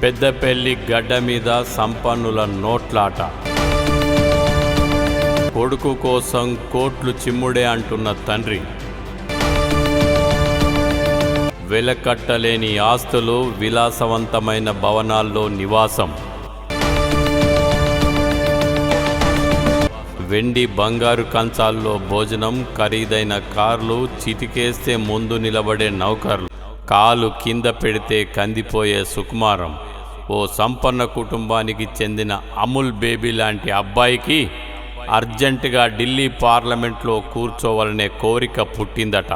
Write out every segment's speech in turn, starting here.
పెద్దపల్లి గడ్డ మీద సంపన్నుల నోట్లాట. కొడుకు కోసం కోట్లు చిమ్ముడే అంటున్న తండ్రి. వెలకట్టలేని ఆస్తులు, విలాసవంతమైన భవనాల్లో నివాసం. వెండి బంగారు కంచాల్లో భోజనం, ఖరీదైన కార్లు, చిటికేస్తే ముందు నిలబడే నౌకర్లు, కాలు కింద పెడితే కందిపోయే సుకుమారం. ఓ సంపన్న కుటుంబానికి చెందిన అమూల్ బేబీ లాంటి అబ్బాయికి అర్జెంటుగా ఢిల్లీ పార్లమెంట్లో కూర్చోవాలనే కోరిక పుట్టిందట.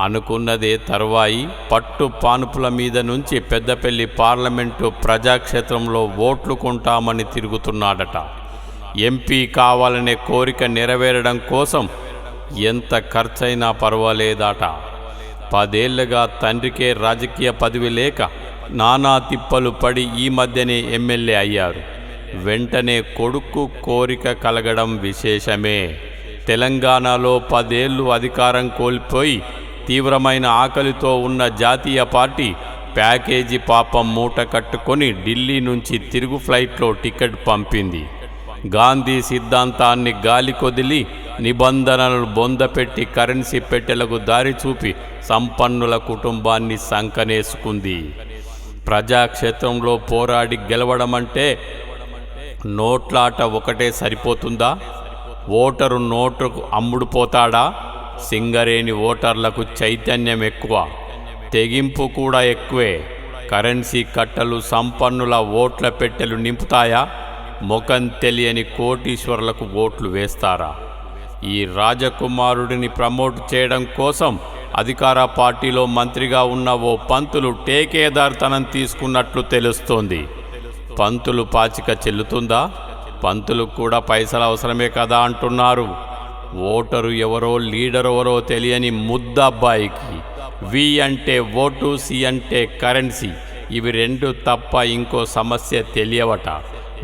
అనుకున్నదే తరువాయి పట్టు పానుపుల మీద నుంచి పెద్దపల్లి పార్లమెంటు ప్రజాక్షేత్రంలో ఓట్లు కొంటామని తిరుగుతున్నాడట. ఎంపీ కావాలనే కోరిక నెరవేరడం కోసం ఎంత ఖర్చైనా పర్వాలేదట. 10 ఏళ్లుగా తండ్రికే రాజకీయ పదవి లేక నానా తిప్పలు పడి ఈ మధ్యనే ఎమ్మెల్యే అయ్యారు. వెంటనే కొడుకు కోరిక కలగడం విశేషమే. తెలంగాణలో 10 ఏళ్లు అధికారం కోల్పోయి తీవ్రమైన ఆకలితో ఉన్న జాతీయ పార్టీ ప్యాకేజీ పాపం మూట కట్టుకొని ఢిల్లీ నుంచి తిరుగు ఫ్లైట్లో టికెట్ పంపింది. గాంధీ సిద్ధాంతాన్ని గాలి కొదిలి నిబంధనలను బొందపెట్టి కరెన్సీ పెట్టెలకు దారి చూపి సంపన్నుల కుటుంబాన్ని సంకనేసుకుంది. ప్రజాక్షేత్రంలో పోరాడి గెలవడమంటే నోట్లాట ఒకటే సరిపోతుందా? ఓటరు నోటుకు అమ్ముడుపోతాడా? సింగరేణి ఓటర్లకు చైతన్యం ఎక్కువ, తెగింపు కూడా ఎక్కువే. కరెన్సీ కట్టలు సంపన్నుల ఓట్ల పెట్టెలు నింపుతాయా? ముఖం తెలియని కోటీశ్వరులకు ఓట్లు వేస్తారా? ఈ రాజకుమారుడిని ప్రమోట్ చేయడం కోసం అధికార పార్టీలో మంత్రిగా ఉన్న ఓ పంతులు టేకేదార్తనం తీసుకున్నట్లు తెలుస్తోంది. పంతులు పాచిక చెల్లుతుందా? పంతులకు కూడా పైసలు అవసరమే కదా అంటున్నారు. ఓటరు ఎవరో లీడర్ ఎవరో తెలియని ముద్దబ్బాయికి వి అంటే ఓటు, సి అంటే కరెన్సీ, ఇవి 2 తప్ప ఇంకో సమస్య తెలియవట.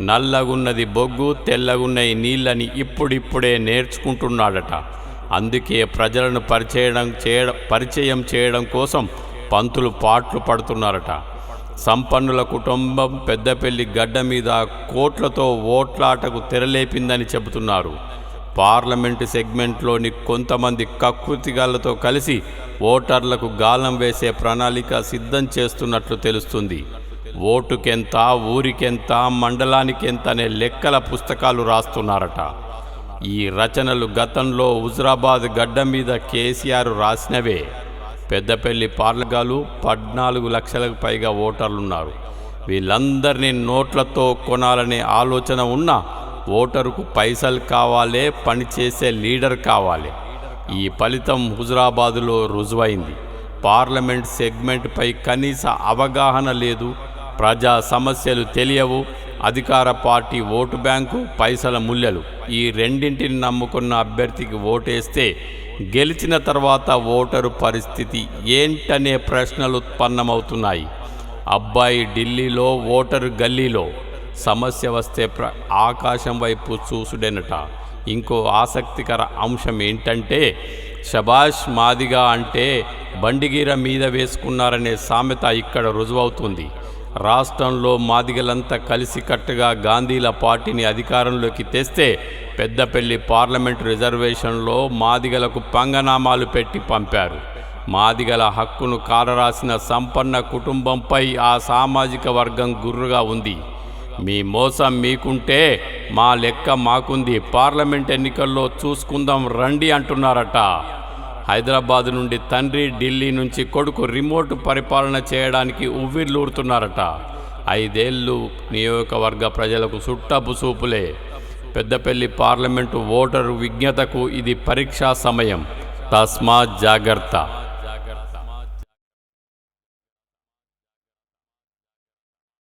నల్లగున్నది బొగ్గు, తెల్లగున్నది నీళ్ళని ఇప్పుడిప్పుడే నేర్చుకుంటున్నాడట. అందుకే ప్రజలను పరిచయం చేయడం కోసం పంతులు పాట్లు పడుతున్నారట. సంపన్నుల కుటుంబం పెద్దపల్లి గడ్డ మీద కోట్లతో ఓట్లాటకు తెరలేపిందని చెబుతున్నారు. పార్లమెంటు సెగ్మెంట్లోని కొంతమంది కకృతిగాళ్లతో కలిసి ఓటర్లకు గాలం వేసే ప్రణాళిక సిద్ధం చేస్తున్నట్లు తెలుస్తుంది. ఓటుకెంత, ఊరికెంత, మండలానికెంత అనే లెక్కల పుస్తకాలు రాస్తున్నారట. ఈ రచనలు గతంలో హుజురాబాద్ గడ్డ మీద కేసీఆర్ రాసినవే. పెద్దపల్లి పార్లగాలు 14 లక్షలకు పైగా ఓటర్లున్నారు. వీళ్ళందరినీ నోట్లతో కొనాలనే ఆలోచన ఉన్న ఓటరుకు పైసలు కావాలే, పనిచేసే లీడర్ కావాలి. ఈ ఫలితం హుజురాబాదులో రుజువైంది. పార్లమెంట్ సెగ్మెంట్పై కనీస అవగాహన లేదు, ప్రజా సమస్యలు తెలియవు. అధికార పార్టీ ఓటు బ్యాంకు, పైసల ముల్లెలు, ఈ రెండింటిని నమ్ముకున్న అభ్యర్థికి ఓటేస్తే గెలిచిన తర్వాత ఓటరు పరిస్థితి ఏంటనే ప్రశ్నలు ఉత్పన్నమవుతున్నాయి. అబ్బాయి ఢిల్లీలో, ఓటరు గల్లీలో. సమస్య వస్తే ఆకాశం వైపు చూసుడేనట. ఇంకో ఆసక్తికర అంశం ఏంటంటే, షబాష్ మాదిగా అంటే బండిగీర మీద వేసుకున్నారనే సామెత ఇక్కడ రుజువవుతుంది. రాష్ట్రంలో మాదిగలంతా కలిసికట్టుగా గాంధీల పార్టీని అధికారంలోకి తెస్తే పెద్దపల్లి పార్లమెంటు రిజర్వేషన్లో మాదిగలకు పంగనామాలు పెట్టి పంపారు. మాదిగల హక్కును కాలరాసిన సంపన్న కుటుంబంపై ఆ సామాజిక వర్గం గుర్రుగా ఉంది. మీ మోసం మీకుంటే మా లెక్క మాకుంది, పార్లమెంట్ ఎన్నికల్లో చూసుకుందాం రండి అంటున్నారట. హైదరాబాద్ నుండి తండ్రి, ఢిల్లీ నుంచి కొడుకు రిమోట్ పరిపాలన చేయడానికి ఉవ్విర్లూరుతున్నారట. 5 ఏళ్ళు నియోజకవర్గ ప్రజలకు సుట్టపు చూపులే. పెద్దపల్లి పార్లమెంటు ఓటరు విజ్ఞతకు ఇది పరీక్షా సమయం. తస్మాత్ జాగ్రత్త.